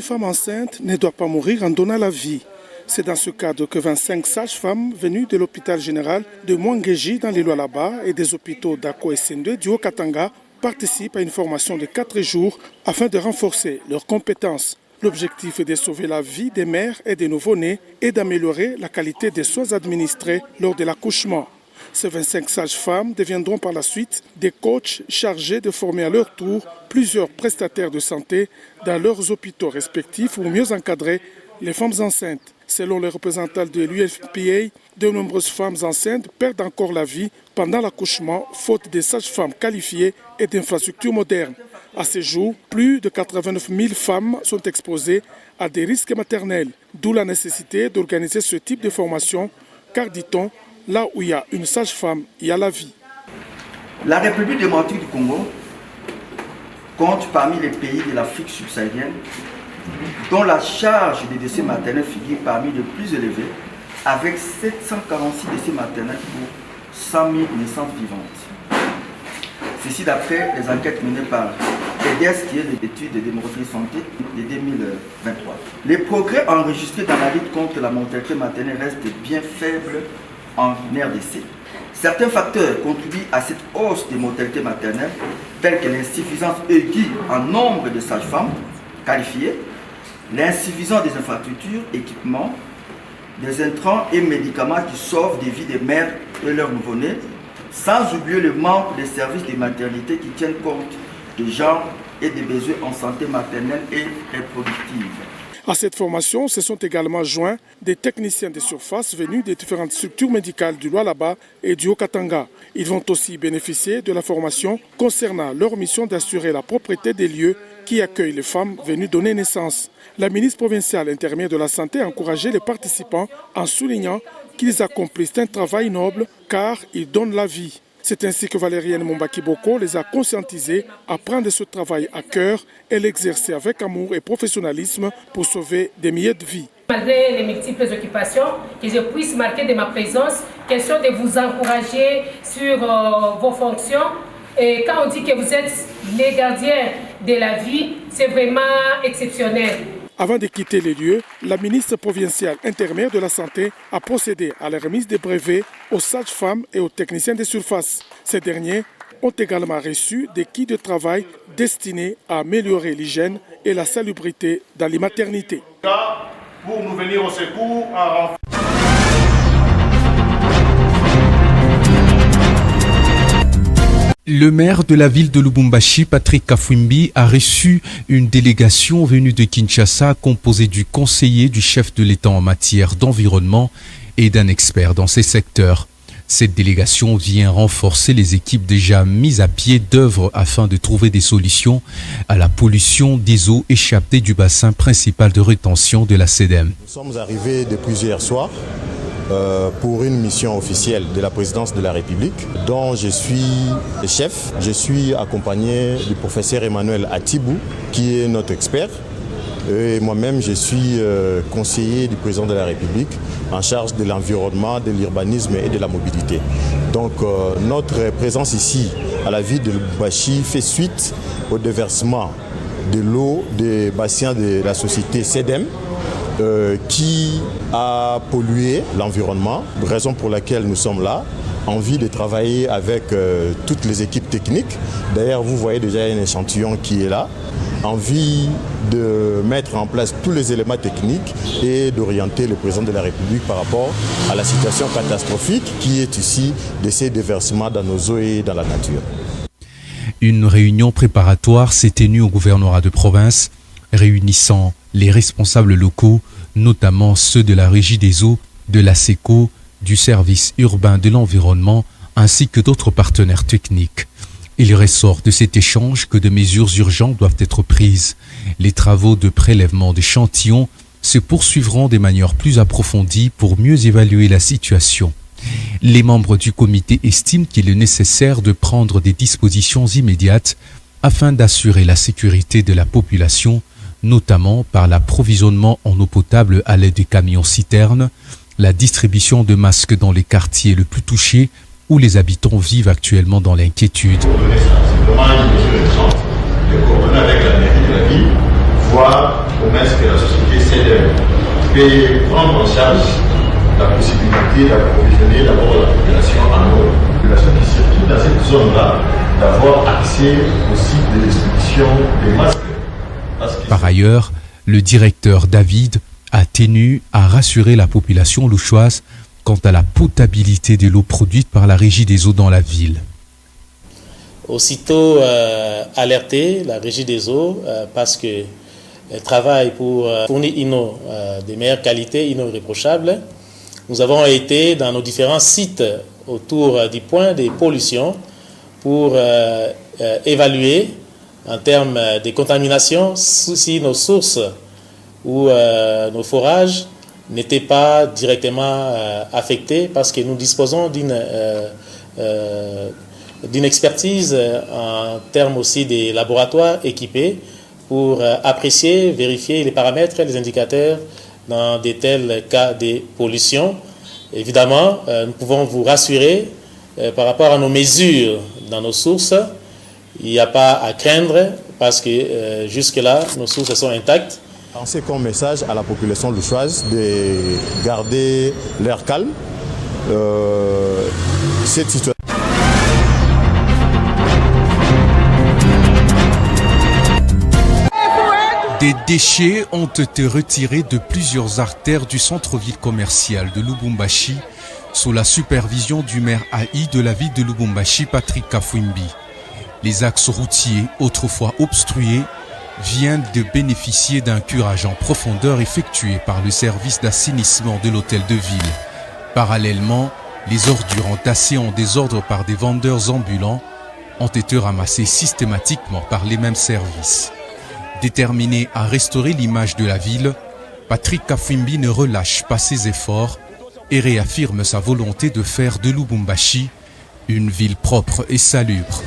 femme enceinte ne doit pas mourir en donnant la vie. C'est dans ce cadre que 25 sages-femmes venues de l'hôpital général de Mwangeji dans les Lualaba et des hôpitaux d'Ako et Sendwe du Haut-Katanga participent à une formation de 4 jours afin de renforcer leurs compétences. L'objectif est de sauver la vie des mères et des nouveau-nés et d'améliorer la qualité des soins administrés lors de l'accouchement. Ces 25 sages-femmes deviendront par la suite des coachs chargés de former à leur tour plusieurs prestataires de santé dans leurs hôpitaux respectifs pour mieux encadrer les femmes enceintes. Selon les représentants de l'UFPA, de nombreuses femmes enceintes perdent encore la vie pendant l'accouchement faute de sages-femmes qualifiées et d'infrastructures modernes. À ce jour, plus de 89 000 femmes sont exposées à des risques maternels, d'où la nécessité d'organiser ce type de formation, car dit-on, là où il y a une sage-femme, il y a la vie. La République démocratique du Congo compte parmi les pays de l'Afrique subsaharienne dont la charge des décès maternels figure parmi les plus élevés, avec 746 décès maternels pour 100 000 naissances vivantes. Ceci d'après les enquêtes menées par EDES, qui est l'étude de démographie et santé de 2023. Les progrès enregistrés dans la lutte contre la mortalité maternelle restent bien faibles en RDC. Certains facteurs contribuent à cette hausse des mortalités maternelles, tels que l'insuffisance aiguë en nombre de sages-femmes qualifiées, l'insuffisance des infrastructures, équipements, des intrants et médicaments qui sauvent des vies des mères et leurs nouveau-nés, sans oublier le manque de services de maternité qui tiennent compte des genres et des besoins en santé maternelle et reproductive. À cette formation se sont également joints des techniciens de surface venus des différentes structures médicales du Lualaba et du Haut-Katanga. Ils vont aussi bénéficier de la formation concernant leur mission d'assurer la propreté des lieux qui accueillent les femmes venues donner naissance. La ministre provinciale intermédiaire de la Santé a encouragé les participants en soulignant qu'ils accomplissent un travail noble car ils donnent la vie. C'est ainsi que Valérienne Mombaki-Boko les a conscientisés à prendre ce travail à cœur et l'exercer avec amour et professionnalisme pour sauver des milliers de vies. Malgré les multiples occupations, que je puisse marquer de ma présence, question de vous encourager sur vos fonctions. Et quand on dit que vous êtes les gardiens de la vie, c'est vraiment exceptionnel. Avant de quitter les lieux, la ministre provinciale intermédiaire de la Santé a procédé à la remise des brevets aux sages-femmes et aux techniciens de surface. Ces derniers ont également reçu des kits de travail destinés à améliorer l'hygiène et la salubrité dans les maternités. Pour nous venir au secours, Le maire de la ville de Lubumbashi, Patrick Kafwimbi, a reçu une délégation venue de Kinshasa composée du conseiller du chef de l'État en matière d'environnement et d'un expert dans ces secteurs. Cette délégation vient renforcer les équipes déjà mises à pied d'œuvre afin de trouver des solutions à la pollution des eaux échappées du bassin principal de rétention de la SEDEM. Nous sommes arrivés depuis hier soir pour une mission officielle de la présidence de la République dont je suis le chef. Je suis accompagné du professeur Emmanuel Atibou qui est notre expert. Et moi-même, je suis conseiller du président de la République en charge de l'environnement, de l'urbanisme et de la mobilité. Donc notre présence ici à la ville de Lubumbashi fait suite au déversement de l'eau des bassins de la société SEDEM qui a pollué l'environnement, raison pour laquelle nous sommes là, envie de travailler avec toutes les équipes techniques. D'ailleurs, vous voyez déjà un échantillon qui est là, envie de mettre en place tous les éléments techniques et d'orienter le président de la République par rapport à la situation catastrophique qui est ici de ces déversements dans nos eaux et dans la nature. Une réunion préparatoire s'est tenue au gouvernorat de province, réunissant les responsables locaux, notamment ceux de la Régie des eaux, de la SECO, du service urbain de l'environnement, ainsi que d'autres partenaires techniques. Il ressort de cet échange que des mesures urgentes doivent être prises. Les travaux de prélèvement d'échantillons se poursuivront de manière plus approfondie pour mieux évaluer la situation. Les membres du comité estiment qu'il est nécessaire de prendre des dispositions immédiates afin d'assurer la sécurité de la population, notamment par l'approvisionnement en eau potable à l'aide des camions-citernes, la distribution de masques dans les quartiers les plus touchés où les habitants vivent actuellement dans l'inquiétude. Simplement une mesure urgente de coordonner avec la mairie de la ville, voir promesse que la société essaie de prendre en charge la possibilité d'approvisionner d'abord la population en eau. La population qui circule dans cette zone-là, d'avoir accès au site de distribution des masques. Par ailleurs, le directeur David a tenu à rassurer la population louchoise quant à la potabilité de l'eau produite par la Régie des eaux dans la ville. Aussitôt alerté la Régie des eaux parce qu'elle travaille pour fournir une eau de meilleure qualité, une eau irréprochable. Nous avons été dans nos différents sites autour du point des pollutions pour évaluer en termes de contamination si nos sources ou nos forages n'étaient pas directement affectés, parce que nous disposons d'une expertise en termes aussi des laboratoires équipés pour apprécier, vérifier les paramètres et les indicateurs dans de tels cas de pollution. Évidemment, nous pouvons vous rassurer par rapport à nos mesures dans nos sources. Il n'y a pas à craindre parce que jusque-là, nos sources sont intactes. C'est comme message à la population louchoise de garder l'air calme. Cette situation. Des déchets ont été retirés de plusieurs artères du centre-ville commercial de Lubumbashi sous la supervision du maire AI de la ville de Lubumbashi, Patrick Kafwimbi. Les axes routiers, autrefois obstrués, viennent de bénéficier d'un curage en profondeur effectué par le service d'assainissement de l'hôtel de ville. Parallèlement, les ordures entassées en désordre par des vendeurs ambulants ont été ramassées systématiquement par les mêmes services. Déterminé à restaurer l'image de la ville, Patrick Kafwimbi ne relâche pas ses efforts et réaffirme sa volonté de faire de Lubumbashi une ville propre et salubre.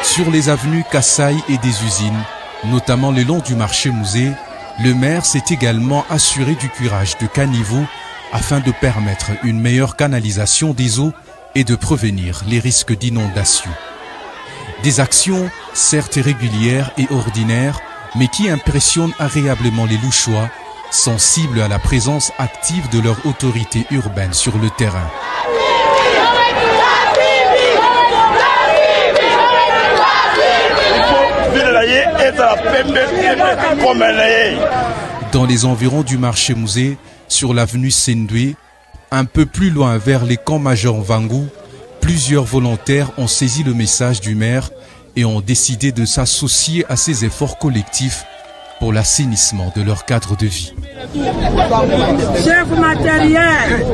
Sur les avenues Kassai et des usines, notamment le long du marché-musée, le maire s'est également assuré du curage de caniveaux afin de permettre une meilleure canalisation des eaux et de prévenir les risques d'inondation. Des actions certes régulières et ordinaires, mais qui impressionnent agréablement les Louchois, sensibles à la présence active de leur autorité urbaine sur le terrain. Dans les environs du marché-musée, sur l'avenue Sendoué, un peu plus loin vers les camps Major Vangu, plusieurs volontaires ont saisi le message du maire et ont décidé de s'associer à ces efforts collectifs pour l'assainissement de leur cadre de vie. Chef matériel,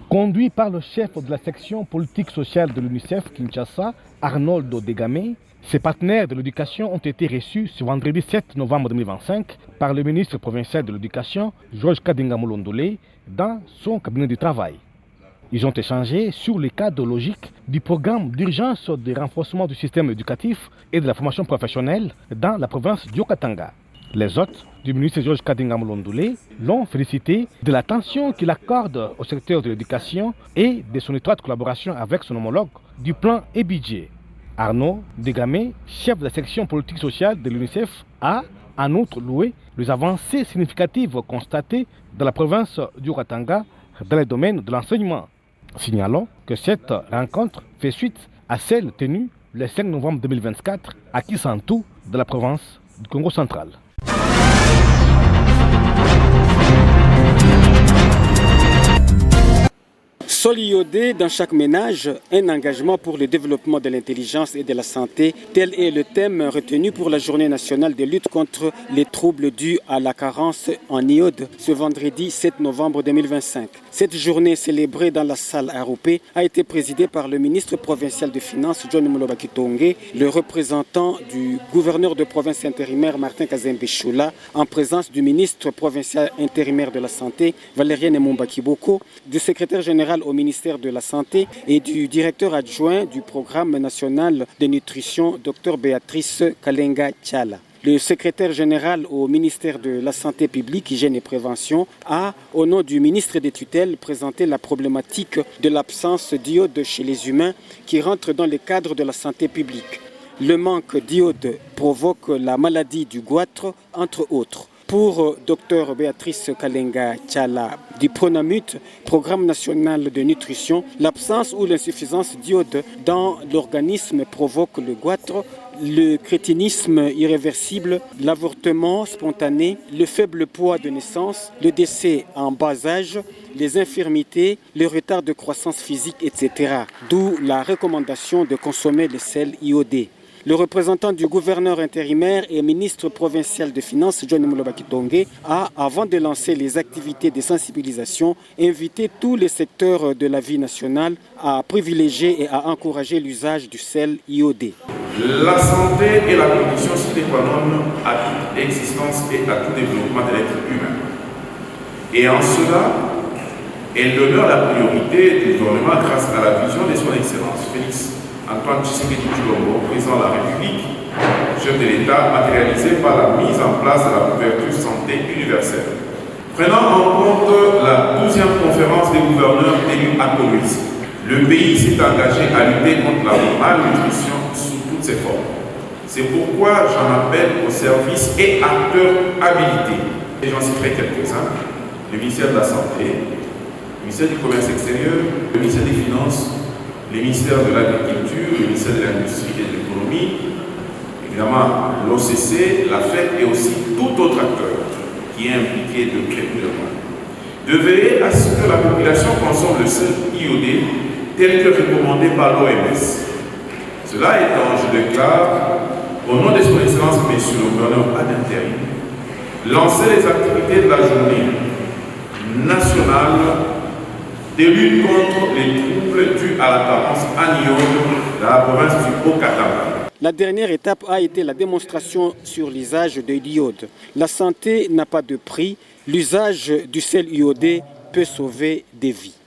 Conduit par le chef de la section politique sociale de l'UNICEF Kinshasa, Arnoldo Degame, ses partenaires de l'éducation ont été reçus ce vendredi 7 novembre 2025 par le ministre provincial de l'éducation, Georges Kadinga Mulondole, dans son cabinet de travail. Ils ont échangé sur les cadres logiques du programme d'urgence de renforcement du système éducatif et de la formation professionnelle dans la province du Haut-Katanga. Les hôtes du ministre Georges Kadinga Mulondole l'ont félicité de l'attention qu'il accorde au secteur de l'éducation et de son étroite collaboration avec son homologue du plan et budget. Arnaud Degame, chef de la section politique sociale de l'UNICEF, a en outre loué les avancées significatives constatées dans la province du Haut-Katanga dans le domaine de l'enseignement. Signalons que cette rencontre fait suite à celle tenue le 5 novembre 2024 à Kisantu, de la province du Congo central. Sol iodé dans chaque ménage, un engagement pour le développement de l'intelligence et de la santé, tel est le thème retenu pour la journée nationale de lutte contre les troubles dus à la carence en iode ce vendredi 7 novembre 2025. Cette journée célébrée dans la salle Aropé a été présidée par le ministre provincial des Finances John Muloba Kitonge, le représentant du gouverneur de province intérimaire Martin Kazembe Choula, en présence du ministre provincial intérimaire de la Santé Valérien Nemumba Kiboko, du secrétaire général au ministère de la Santé et du directeur adjoint du programme national de nutrition Dr Béatrice Kalenga Tchala. Le secrétaire général au ministère de la Santé publique, Hygiène et Prévention a, au nom du ministre des tutelles, présenté la problématique de l'absence d'iode chez les humains qui rentre dans le cadre de la santé publique. Le manque d'iode provoque la maladie du goitre, entre autres. Pour Dr Béatrice Kalenga Tchala du Pronamut, Programme national de nutrition, l'absence ou l'insuffisance d'iode dans l'organisme provoque le goitre, le crétinisme irréversible, l'avortement spontané, le faible poids de naissance, le décès en bas âge, les infirmités, le retard de croissance physique, etc. D'où la recommandation de consommer le sel iodé. Le représentant du gouverneur intérimaire et ministre provincial des Finances, John Muloba Kitonge, a, avant de lancer les activités de sensibilisation, invité tous les secteurs de la vie nationale à privilégier et à encourager l'usage du sel iodé. La santé est la condition sine qua non à toute existence et à tout développement de l'être humain. Et en cela, elle demeure la priorité du gouvernement grâce à la vision de son Excellence Félix Antoine Tshisekedi Tshilombo, président de la République, chef de l'État, matérialisé par la mise en place de la couverture santé universelle. Prenant en compte la 12e conférence des gouverneurs élus à Colombie, le pays s'est engagé à lutter contre la malnutrition sous toutes ses formes. C'est pourquoi j'en appelle aux services et acteurs habilités. Et j'en citerai quelques-uns. Le ministère de la Santé, le ministère du Commerce extérieur, le ministère des Finances, le ministère de l'Agriculture, le ministère de l'Industrie et de l'Économie, évidemment l'OCC, la FED et aussi tout autre acteur qui est impliqué de près ou de loin, de veiller à ce que la population consomme le sel iodé tel que recommandé par l'OMS. Cela étant, je déclare, au nom de son Excellence, Monsieur le gouverneur ad intérim, lancer les activités de la journée nationale de lutte contre les troubles dus à la carence en iode dans la province du Haut-Katanga. La dernière étape a été la démonstration sur l'usage de l'iode. La santé n'a pas de prix. L'usage du sel iodé peut sauver des vies.